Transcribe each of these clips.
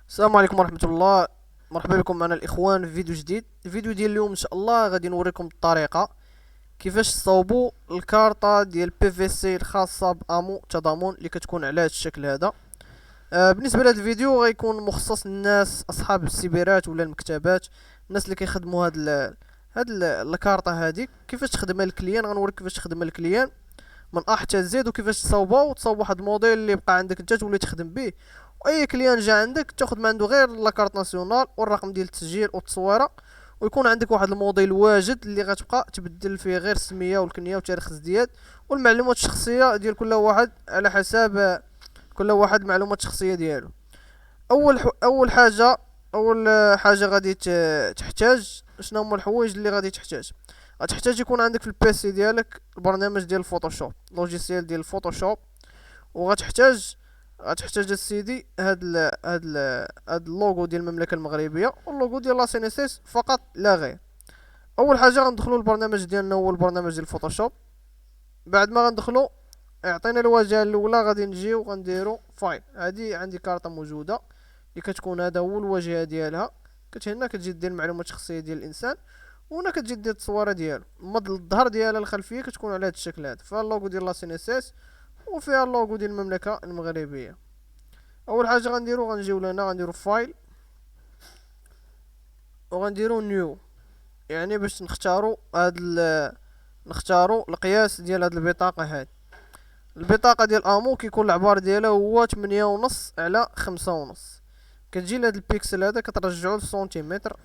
السلام عليكم ورحمة الله. مرحبا بكم معنا الإخوان في فيديو جديد. الفيديو ديال اليوم إن شاء الله غادي نوريكم الطريقة كيفاش تصاوبوا الكارطة ديال بي في سي الخاصة بأمو تضامن اللي كتكون على هذا الشكل هذا. بالنسبة لهذا الفيديو غيكون مخصص للناس أصحاب السيبرات ولا المكتبات، الناس اللي كيخدموا الكارطة هذه. كيفاش تخدمها الكليان غنوريك كيفاش تخدمها الكليان من أ حتى زد، وكيفاش تصاوب واحد الموديل اللي يبقى عندك انت تولي تخدم به. واي كليان جا عندك تاخذ من عنده غير لاكارت ناسيونال والرقم ديال التسجيل والتصويره، ويكون عندك واحد الموديل واجد اللي غتبقى تبدل فيه غير السميه والكنيه وتاريخ الازدياد والمعلومات الشخصيه ديال كل واحد على حساب كل واحد المعلومات الشخصيه ديالو. اول حاجه غادي تحتاج. شنو هما الحوايج اللي غادي تحتاج؟ غتحتاج يكون عندك في البيسي ديالك البرنامج ديال الفوتوشوب، لوجيسيال ديال الفوتوشوب. وغتحتاج السيدي هاد اللوغو ديال المملكه المغربيه واللوغو ديال لا سي ان اس اس فقط لا غير. اول حاجه غندخلوا البرنامج ديالنا هو البرنامج ديال الفوتوشوب. بعد ما غندخلوا يعطينا الواجهه الاولى، غادي نجيو غنديروا فايل. هادي عندي كارطه موجوده اللي كتكون هذا هو الواجهه ديالها. هنا كتجي دير المعلومات الشخصيه ديال الانسان، وهنا كتجي دير التصويره ديالو. الظهر ديالها الخلفيه كتكون على هذا الشكل هذا، فيها اللوغو ديال لا سي ان اس اس وفيها اللوغو ديال المملكه المغربيه. اول حاجه غنجيو لهنا غنديرو فايل وغنديرو نيو، يعني باش نختارو القياس ديال هاد البطاقه هادي. البطاقه ديال امو كيكون العبار ديالها هو 8.5 على 5.5. كتجي لهاد البيكسل هذا كترجعو للسنتيمتر،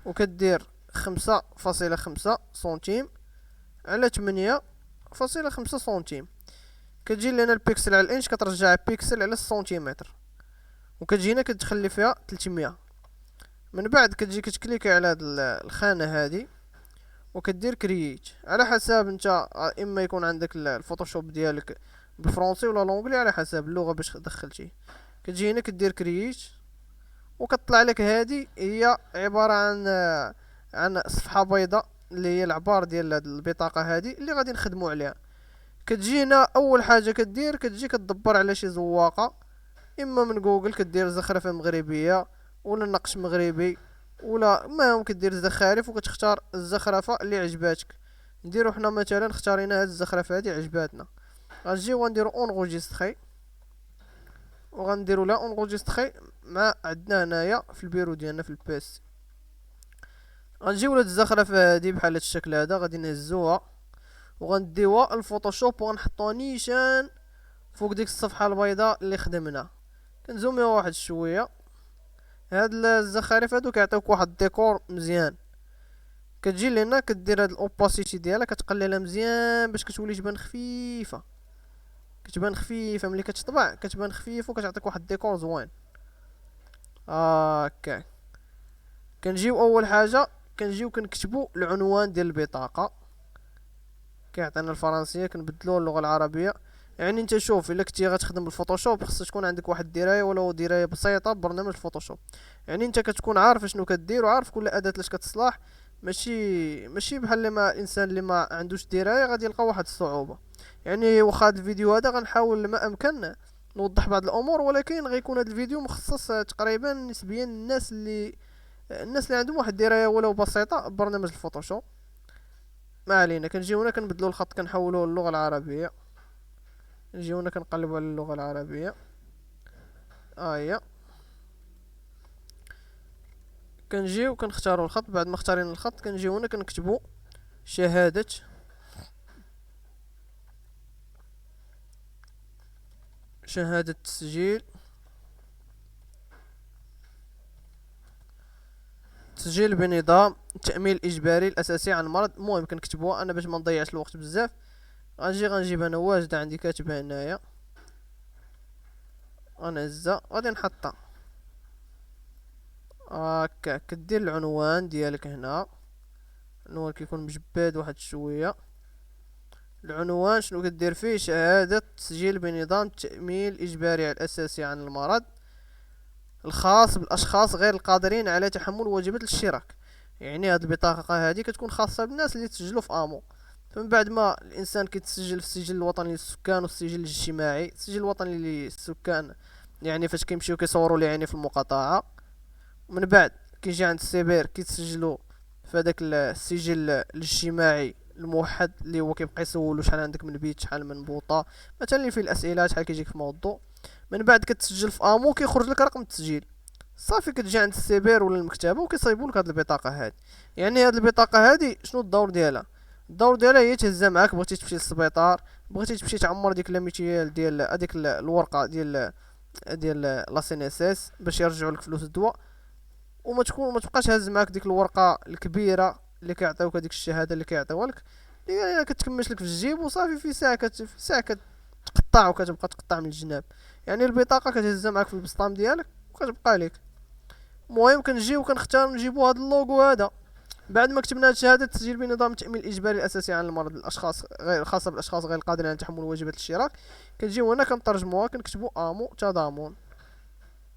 وكدير 5.5 سنتيم على 8.5 سنتيم. كتجي لنا البيكسل على الانش كترجع بيكسل على السنتيمتر، وكتجي هنا كتخلي فيها 300. من بعد كتجي كتكليكي على هاد الخانه هادي وكدير كرييت على حساب انت، اما يكون عندك الفوتوشوب ديالك بالفرنسي ولا لونجلي على حساب اللغه باش دخلتي. كتجي هنا كدير كرييت وكتطلع لك هادي هي عباره عن صفحه بيضاء اللي هي العبار ديال هاد البطاقه هادي اللي غادي نخدموا عليها. كتجينا اول حاجه كتجي كتدبر على شي زواقه، اما من جوجل كدير زخرفه مغربيه ولا نقش مغربي، ولا المهم كدير زخارف وكتختار الزخرفه اللي عجباتك. نديرو حنا مثلا اختارينا هاد الزخرفه هادي عجباتنا، غنجيو غنديرو اونغوجيستري وغنديرو لا اونغوجيستري مع عندنا هنايا في البيرو ديالنا في البيس. غنجيو لهاد الزخرفه هادي بحال هاد الشكل هذا، غادي نهزوها وغنديوها الفوتوشوب وغنحطوها نيشان فوق ديك الصفحه البيضاء اللي خدمنا. كنزوميوها واحد شويه. هاد الزخارف هادو كيعطيوك واحد الديكور مزيان. كتجي لهنا كدير هاد الاوباسيتي ديالها كتقللها مزيان باش كتولي تبان خفيفه. ملي كتطبع كتبان خفيفه وكتعطيك واحد الديكور زوين هكا. كنجيو اول حاجه كنكتبو العنوان ديال البطاقه. كيعطينا الفرنسيه كنبدلوه للغه العربيه. يعني انت شوف، الا كنتي غتخدم بالفوتوشوب خصك تكون عندك واحد الدرايه ولو درايه بسيطه ببرنامج الفوتوشوب. يعني انت كتكون عارف شنو كدير وعارف كل اداه لاش كتصلح. ماشي بحال اللي ما الانسان اللي ما عندوش درايه غادي يلقى واحد الصعوبه. يعني واخا هذا الفيديو هذا غنحاول ما امكن نوضح بعض الامور، ولكن غيكون هذا الفيديو مخصص تقريبا نسبيا الناس اللي عندهم واحد الدرايه ولو بسيطه ببرنامج الفوتوشوب. ما علينا. كنجيو هنا كنبدلو الخط كنحولوه للغه العربيه. نجيو هنا كنقلبو على اللغه العربيه. هي كنجيو كنختاروا الخط. بعد ما اختارينا الخط كنجيو هنا كنكتبوا شهاده تسجيل بنظام التأمين الإجباري الأساسي عن المرض. المهم كنكتبوها أنا باش ما نضيعش الوقت بزاف. غنجيب أنا واجدة عندي كاتبها هنايا، غنهزها غادي نحطها هكا. كدير العنوان ديالك هنا. العنوان كيكون مجبد واحد شويه. العنوان شنو كدير فيه؟ شهادة تسجيل بنظام التأمين الإجباري الأساسي عن المرض الخاص بالأشخاص غير القادرين على تحمل واجبات الاشتراك. يعني هاد البطاقة هادي كتكون خاصة بالناس اللي تسجلوا في امو. فمن بعد ما الانسان كيتسجل في السجل الوطني للسكان والسجل الاجتماعي، السجل الوطني للسكان يعني فاش كيمشيو كيصوروا لي عيني في المقاطعه. ومن بعد كيجي عند السيبر كيتسجلوا في هذاك السجل الاجتماعي الموحد اللي هو كيبقى يسولو شحال عندك من بيت، شحال من بوطه، مثلا اللي فيه الاسئله، شحال كيجيك في موضوع. من بعد كتسجل في امو كيخرج لك رقم التسجيل. صافي كتجي عند السيبر ولا المكتبه وكيصايبوا لك هاد البطاقه هادي. يعني هاد البطاقه هادي شنو الدور ديالها؟ الدور ديالها هي تهزها معاك، بغيتي تمشي للسبيطار، بغيتي تمشي تعمر ديك لاميتيال ديال هذيك الورقه ديال لا سي ان اس اس باش يرجعوا لك فلوس الدواء. ما تبقاش هاز معاك ديك الورقه الكبيره اللي كيعطيوك، هذيك الشهاده اللي كيعطيوها لك اللي كتكمش لك في الجيب وصافي، في ساعه في ساعه كتقطع وكتبقى تقطع من الجناب. يعني البطاقه كتهزها معاك في البسطام ديالك وكتبقى لك. المهم كنجيو كنختار نجيبو هذا اللوغو هذا. بعد ما كتبنا شهاده التسجيل بنظام التامين الاجباري الاساسي عن المرض الاشخاص غير الخاصه بالاشخاص غير القادرين على تحمل واجبات الاشتراك، كنجيو هنا كنترجموها كنكتبو امو تضامن.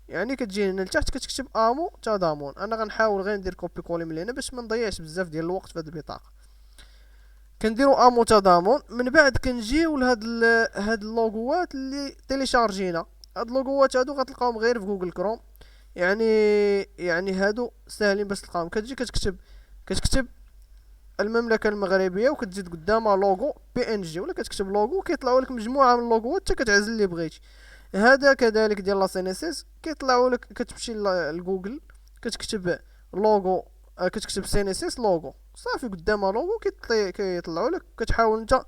يعني كتجي هنا لتحت كتكتب امو تضامن. انا غنحاول غير ندير كوبي كولي من هنا باش ما نضيعش بزاف ديال الوقت في هذه البطاقه. كنديرو امو تضامن. من بعد كنجيو لهاد هاد اللوغوات اللي تيليشارجينا. هاد اللوغوات هادو غتلقاهم غير في جوجل كروم. يعني هادو ساهلين باش تلقاهم. كتجي كتكتب المملكه المغربيه وكتزيد قدامها لوغو بي ان جي، ولا كتكتب لوغو كيطلعوا لك مجموعه من اللوغوات حتى كتعزل اللي بغيتي. هذا كذلك ديال لا سي ان اس اس كيطلعوا لك. كتمشي لجوجل كتكتب لوغو، كتكتب سي ان اس اس لوغو، صافي قدامها لوغو كيطلعوا لك. كتحاول انت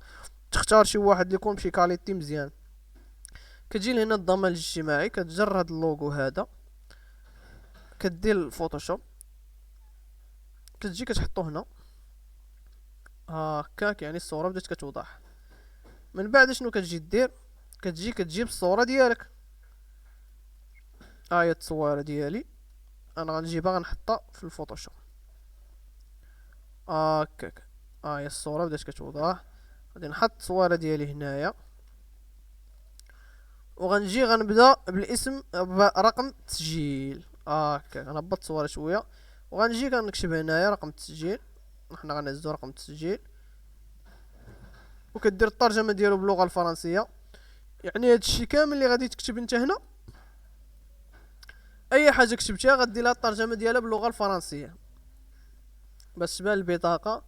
تختار شي واحد اللي يكون بشي كاليتي مزيان. كتجي لهنا الضمان الاجتماعي كتجر هاد اللوغو هذا، كدير الفوتوشوب، كتجي كتحطو هنا هكاك. يعني الصوره بدات كتوضح. من بعد شنو كتجي دير؟ كتجي كتجيب الصوره ديالك. هي التصويره ديالي انا غنجيبها غنحطها في الفوتوشوب هكاك. هي الصوره بدات كتوضح. غادي نحط التصويره ديالي هنايا وغنجي غنبدا بالاسم برقم التسجيل هكاك. غنهبط التصويره شويه وغنجي كنكتب هنايا رقم التسجيل. حنا غنهزو رقم التسجيل وكدير الترجمه ديالو باللغه الفرنسيه. يعني هادشي كامل اللي غادي تكتب انت هنا، اي حاجه كتبتيها غدير لها الترجمه ديالها باللغه الفرنسيه باش تبان البطاقه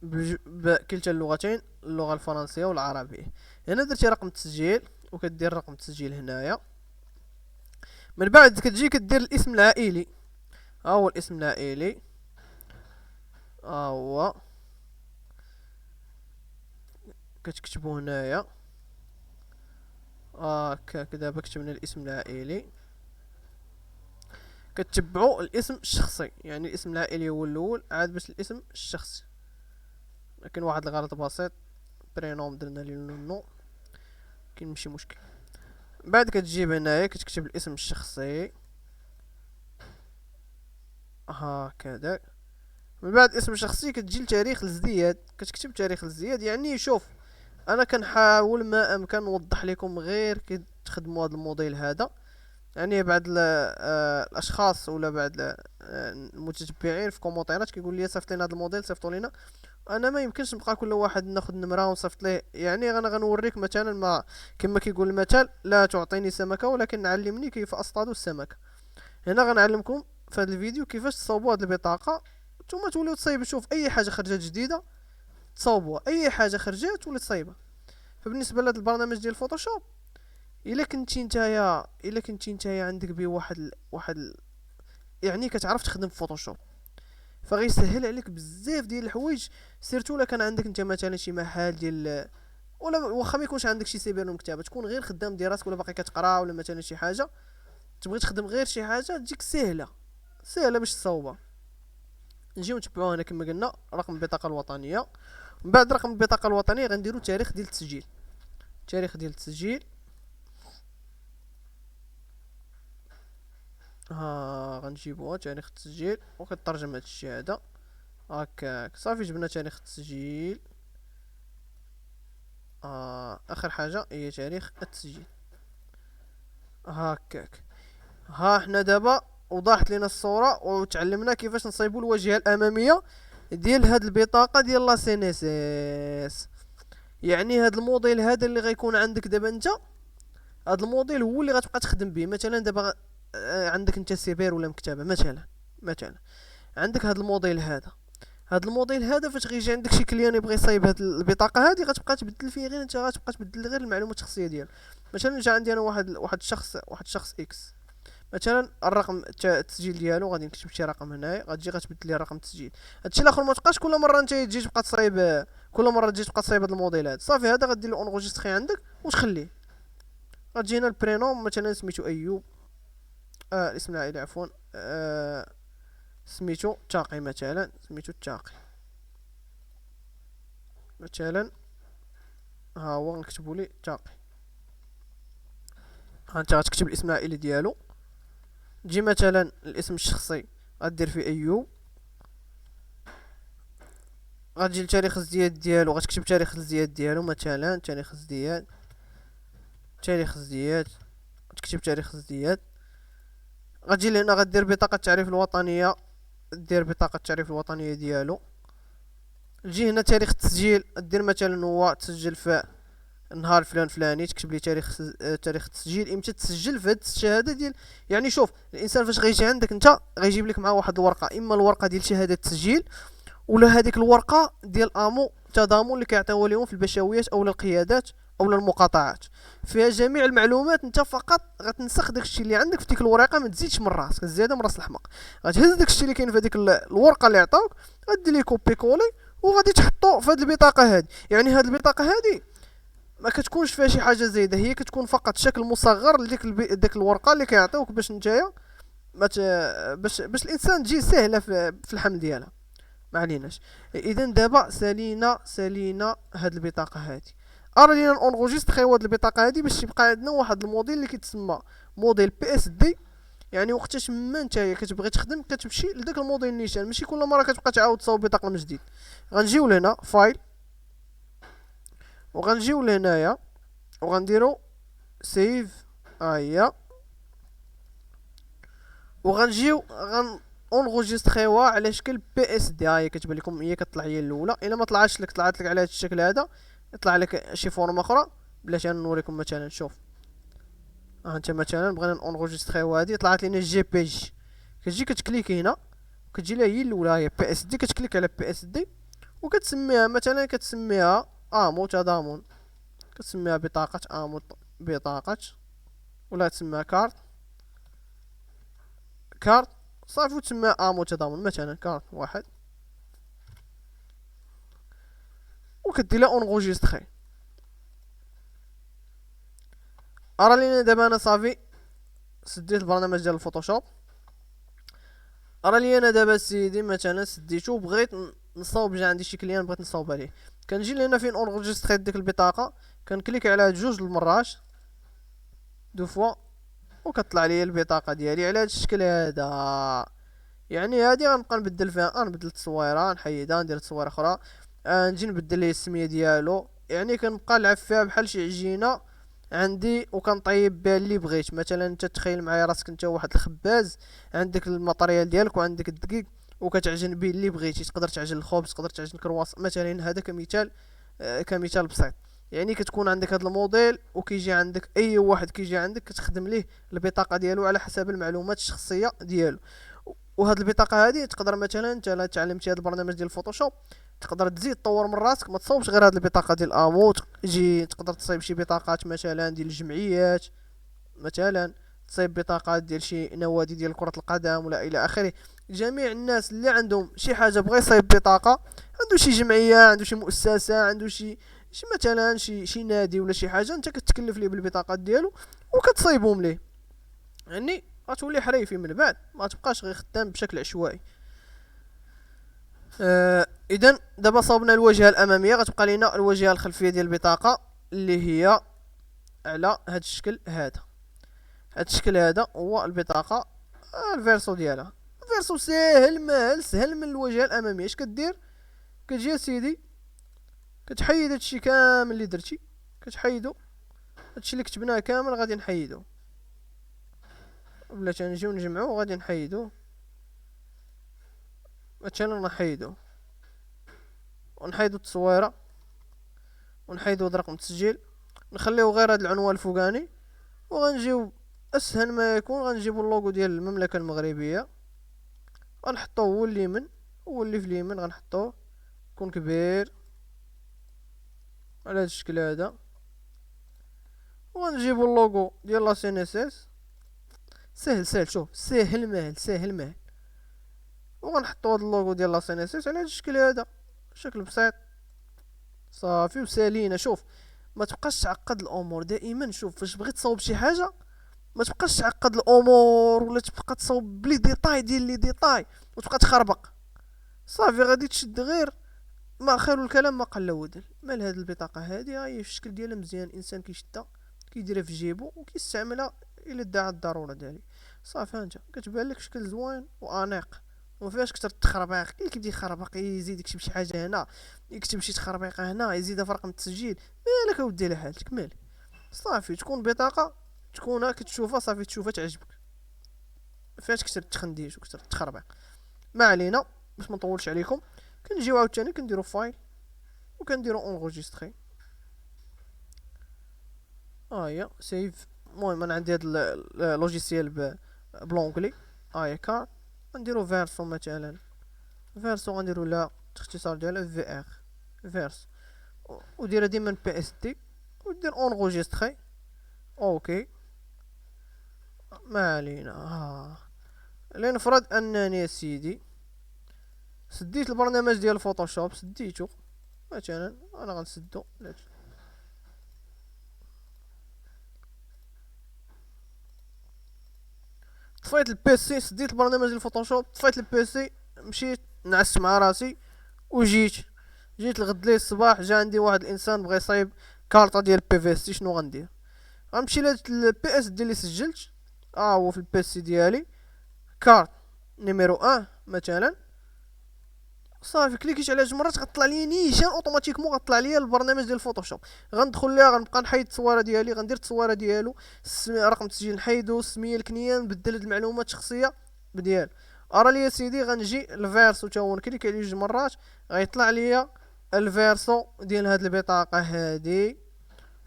بكلتا اللغتين، اللغه الفرنسيه والعربيه. هنا درتي رقم التسجيل وكدير رقم التسجيل هنايا. من بعد كتجي كدير الاسم العائلي. ها هو الاسم العائلي، ها هو كتكتبو هنايا هكاك. دابا كتبنا الاسم العائلي. كتبعو الاسم الشخصي، يعني الاسم العائلي هو الاول عاد باش الاسم الشخصي. لكن واحد الغلط بسيط، برينوم درنا ليه نو، كاين ماشي مشكل. بعد كتجيب هنايا كتكتب الاسم الشخصي هكذا. من بعد اسم شخصي كتجي لتاريخ الازدياد، كتكتب تاريخ الازدياد. يعني شوف انا كنحاول ما امكن نوضح لكم غير كي تخدموا هذا الموديل هذا. يعني بعض الاشخاص ولا بعض المتتبعين في كومونتيرات كيقول لي صيفط لنا هذا الموديل، صيفطوا لنا. انا ما يمكنش نبقى كل واحد ناخذ نمره ونصيفط ليه. يعني انا غنوريك مثلا ما كما كيقول المثل لا تعطيني سمكه ولكن علمني كيف اصطاد السمكه. هنا غنعلمكم في هذا الفيديو كيفاش تصاوبوا هذه البطاقه. نتوما توليو تصايبوا. شوف اي حاجه خرجت جديده تصاوبوها، اي حاجه خرجت تولي تصايبها. فبالنسبه لهذا البرنامج ديال الفوتوشوب، الا كنتي نتايا عندك به يعني كتعرف تخدم في فوتوشوب، فغيسهل عليك بزاف ديال الحوايج. سيرتو الا كان عندك انت مثلا شي محل ديال، ولا واخا ما يكونش عندك شي سيبر مكتبه، تكون غير خدام دراسك ولا باقي كتقرا ولا مثلا شي حاجه، تبغي تخدم غير شي حاجه تجيك سهله باش تصاوبها. نجيو نتبعو هنا كما قلنا رقم البطاقه الوطنيه. من بعد رقم البطاقه الوطنيه غنديرو تاريخ ديال التسجيل. غنجيبوها تاريخ التسجيل وكترجم هاد الشي هذا هكاك. صافي جبنا تاريخ التسجيل. اخر حاجه هي تاريخ التسجيل هكاك. حنا دابا وضحت لنا الصوره وتعلمنا كيفاش نصايبوا الواجهه الاماميه ديال هاد البطاقه ديال لا سي ان اس اس. يعني هاد الموديل هذا اللي غيكون عندك دابا انت هاد الموديل هو اللي غتبقى تخدم به. مثلا دابا عندك انت سيبر ولا مكتبه مثلا عندك هاد الموديل هذا. هاد الموديل هذا فاش غيجي عندك شي كليان يبغي يصايب هاد البطاقه هادي، غتبقى تبدل فيه غير انت، غتبقى تبدل غير المعلومات الشخصيه ديالو. مثلا جا عندي انا واحد الشخص اكس، مثلا الرقم التسجيل ديالو غادي نكتب شي رقم هنايا، غتجي غتبدل لي رقم التسجيل. هادشي الاخر ما تبقاش كل مره انت تجي تبقى تصايب، كل مره تجي تبقى تصايب هاد الموديل هذا. صافي هذا غدير له اونغوجيستري عندك وتخليه. غتجي هنا البرينوم مثلا سميتو ايوب، الاسم العائلي عفوا، سميتو تاقي مثلا، سميتو تاقي مثلا. ها هو غنكتبو ليه تاقي. ها انت غتكتب الاسم العائلي ديالو. تجي مثلا الاسم الشخصي غدير فيه ايوب. غتجي لتاريخ الازدياد ديالو، غتكتب تاريخ الازدياد ديالو مثلا، تاريخ ازدياد تكتب تاريخ ازدياد. غتجي لهنا غدير بطاقة التعريف الوطنية، دير بطاقة التعريف الوطنية ديالو. تجي هنا تاريخ التسجيل، دير مثلا هو تسجل في نهار فلان فلاني، تكتب لي تاريخ التسجيل امتى تسجل في هاد الشهاده ديال. يعني شوف الانسان فاش غيجي عندك انت غيجيب لك معاه واحد الورقه، اما الورقه ديال شهاده التسجيل، ولا هذيك الورقه ديال امو تضامن اللي كيعطيوها لهم في البشويات او القيادات او المقاطعات، فيها جميع المعلومات. انت فقط غتنسخ داكشي اللي عندك في ديك الورقه، ما تزيدش من راسك، الزياده من راس الحمق. غتهز داكشي اللي كاين في هذيك الورقه اللي عطاوك، غدير ليه كوبي كولي وغادي تحطو في هذه البطاقه هذه. يعني هذه البطاقه هذه ما كتكونش فيها شي حاجه زايده، هي كتكون فقط شكل مصغر لديك ديك الورقه اللي كيعطيوك باش نتايا باش الانسان تجي سهله في الحمل ديالها. ما عليناش. اذا دابا سالينا هاد البطاقه هادي. ارا لينا اونغوجيستريو هاد البطاقه هادي باش يبقى عندنا واحد الموديل اللي كيتسمى موديل بي اس دي. يعني وقتاش ما نتايا كتبغي تخدم كتمشي لداك الموديل نيشان، ماشي كل مره كتبقى تعاود تصاوب بطاقه من جديد. غنجيو لهنا فايل، وغنجيو لهنايا وغنديرو سيف، هي وغنجيو اونغوجيستريوها على شكل بي اس دي. هي كتبان لكم، هي كطلع هي الاولى. الا ما طلعتش لك، طلعت لك على هذا الشكل هذا، يطلع لك شي فورم اخرى. بلاتي انا نوريكم مثلا. شوف ها انت مثلا بغينا اونغوجيستريو هذه، طلعت لنا جي بي جي. كتجي كتكليكي هنا، كتجي لها هي الاولى، هي بي اس دي. كتكليك على بي اس دي وكتسميها مثلا، كتسميها امو تضامن، كتسميها بطاقة امو بطاقة، ولا تسميها كارت صافي، وتسميها امو تضامن مثلا كارت واحد، وكدير لها اونغوجيستري. ارى لينا دابا انا صافي سديت البرنامج ديال الفوتوشوب. ارى لي انا دابا سيدي مثلا سديتو وبغيت نصاوب، جا عندي شي كليان بغيت نصاوب عليه. كنجي لهنا فين اونغوجيستري ديك البطاقه، كنكليك على هاد جوج المرات دو فوا، وكطلع لي البطاقه ديالي على هاد الشكل هذا. يعني هادي غنبقى نبدل فيها، نبدل التصويره نحيدها ندير تصويره اخرى، نجي نبدل ليه السميه ديالو. يعني كنبقى نلعب فيها بحال شي عجينه عندي، وكنطيب بها اللي بغيت. مثلا انت تخيل معايا راسك انت واحد الخباز، عندك الماتريال ديالك وعندك الدقيق، وكتعجن به اللي بغيتي. تقدر تعجن الخبز، تقدر تعجن كرواس مثلا. هذا كمثال، كمثال بسيط. يعني كتكون عندك هذا الموديل، وكيجي عندك اي واحد كيجي عندك كتخدم ليه البطاقه ديالو على حسب المعلومات الشخصيه ديالو. وهاد البطاقه هذه تقدر مثلا انت لا تعلمتي هذا البرنامج ديال الفوتوشوب، تقدر تزيد تطور من راسك. ما تصاوبش غير هاد البطاقه ديال امو، تجي تقدر تصايب شي بطاقات مثلا ديال الجمعيات، مثلا تصايب بطاقات ديال شي نوادي ديال كره القدم ولا الى اخره. جميع الناس اللي عندهم شي حاجه بغى يصايب بطاقه، عنده شي جمعيه، عنده شي مؤسسه، عنده شي مثلا شي نادي ولا شي حاجه، انت كتكلف ليه بالبطاقات ديالو وكتصايبهم ليه. يعني غتولي حريفي من بعد، ما تبقاش غير خدام بشكل عشوائي. اذا دابا صاوبنا الواجهه الاماميه، غتبقى لينا الواجهه الخلفيه ديال البطاقه اللي هي على هذا الشكل هذا. هذا الشكل هذا هو البطاقه، الفيرسو ديالها. الفيرسو سهل من الواجهه الاماميه. اش كدير؟ كتجي سيدي كتحيد هادشي كامل اللي درتي، كتحيدو. هادشي اللي كتبناه كامل غادي نحيدو، بلا تنجيو نجمعو غادي نحيدو مثلا. ونحيدو التصويره، ونحيدو هاد رقم التسجيل، نخليو غير هاد العنوان الفوقاني، وغنجيو اسهل ما يكون غنجيبو اللوغو ديال المملكه المغربيه، غنحطوه هو اليمين، هو اللي في اليمين غنحطوه يكون كبير على هاد الشكل هذا. وغنجيبو اللوغو ديال لا سي ان اس اس، سهل سهل، شوف سهل ماهل سهل ماهل. وغنحطو هاد اللوغو ديال لا سي ان اس اس على هاد الشكل هذا، شكل بسيط صافي وسالينا. شوف ما تبقاش تعقد الامور دائما، شوف فاش بغيت تصاوب شي حاجه ما تبقاش تعقد الامور، ولا تبقى تصاوب بلي ديتاي ديال لي ديتاي وتبقى تخربق. صافي غادي تشد غير ما خير الكلام ما قل ودل. مال هاد البطاقه هادي ها هي الشكل ديالها مزيان، الانسان كيشدها كيديرها في جيبو وكيستعملها الا دعا الضروره ديالي. صافي انت كتبان لك شكل زوين وانيق وما فيهاش كتر التخربيق. اللي كيبدا يخربق يزيد يكتب شي حاجه هنا، يكتب شي تخربيقه هنا، يزيدها في رقم التسجيل، مالك اودي على حالتك مالك. صافي تكون بطاقه تكونها كتشوفها صافي تشوفها تعجبك، ما فيهاش كتر التخنديش وكتر التخربيق. ما علينا باش ما نطولش عليكم. كنجيو عاوتاني كنديرو فايل وكنديرو اونغوجيستري. هي سيف. المهم انا عندي هاد اللوجيسيال بلونغلي هي كار. غنديرو فيرسو مثلا، فيرسو غنديرو لا الاختصار ديالها في ار فيرس، وديرها ديما بي اس دي ودير اونغوجيستري. اوكي ما علينا. لنفرض انني يا سيدي سديت البرنامج ديال الفوتوشوب، سديتو مثلا، انا غنسدو طفيت البيسي، سديت البرنامج ديال الفوتوشوب، طفيت البيسي، مشيت نعست مع راسي وجيت الغد لي الصباح جا عندي واحد الانسان بغى يصايب كارطه ديال بي في اس تي. شنو غندير؟ غنمشي لهاد البي اس دي اللي سجلت، هو في البي سي ديالي كارت نيميرو 1 مثلا. صافي كليكيت على جوج مرات غطلع لي نيشان اوتوماتيكمون، غطلع لي البرنامج ديال الفوتوشوب. غندخل ليها غنبقى نحيد التصويره ديالي، غندير التصويره ديالو، رقم التسجيل نحيدو، السميه، الكنيه، نبدل هاد المعلومات الشخصيه بديال. ارا لي سيدي غنجي الفيرسو تا هو نكليك عليه جوج مرات غيطلع لي الفيرسو ديال هاد البطاقه هادي.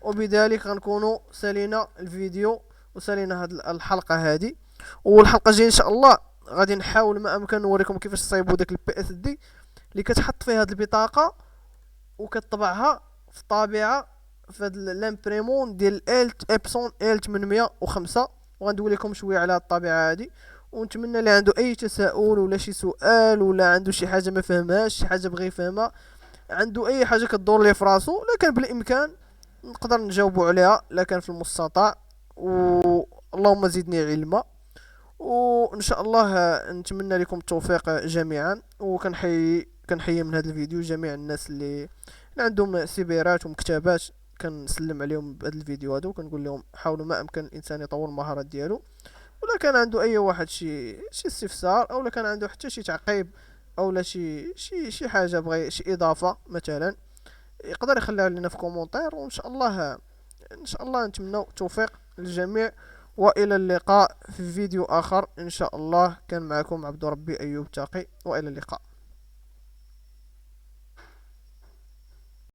وبذلك غنكونوا سالينا الفيديو وسالينا هاد الحلقه هادي. والحلقه الجايه ان شاء الله غادي نحاول ما امكن نوريكم كيفاش تصايبوا داك البي اس دي اللي كتحط فيها هاد البطاقه وكتطبعها في طابعه في هاد لامبريمون ديال الت ابسون ال 805. وغندوي لكم شويه على الطابعه هادي. ونتمنى اللي عنده اي تساؤل ولا شي سؤال ولا عنده شي حاجه ما فهمهاش، شي حاجه بغى يفهمها، عنده اي حاجه كدور ليه في راسو، لا كان بالامكان نقدر نجاوبوا عليها، لا كان في المستطاع. اللهم زدني علما. وان شاء الله نتمنى لكم التوفيق جميعا. كنحيي من هذا الفيديو جميع الناس اللي عندهم سيبيرات ومكتبات، كنسلم عليهم بهذا الفيديو هذا وكنقول لهم حاولوا ما امكن الانسان يطور المهارات ديالو. ولا كان عنده اي واحد شي استفسار، او لا كان عنده حتى شي تعقيب، او لا شي حاجه بغى شي اضافه مثلا، يقدر يخليها لنا في كومونتير. وان شاء الله نتمنى التوفيق للجميع. والى اللقاء في فيديو اخر ان شاء الله. كان معكم عبد ربي ايوب تاقي، والى اللقاء.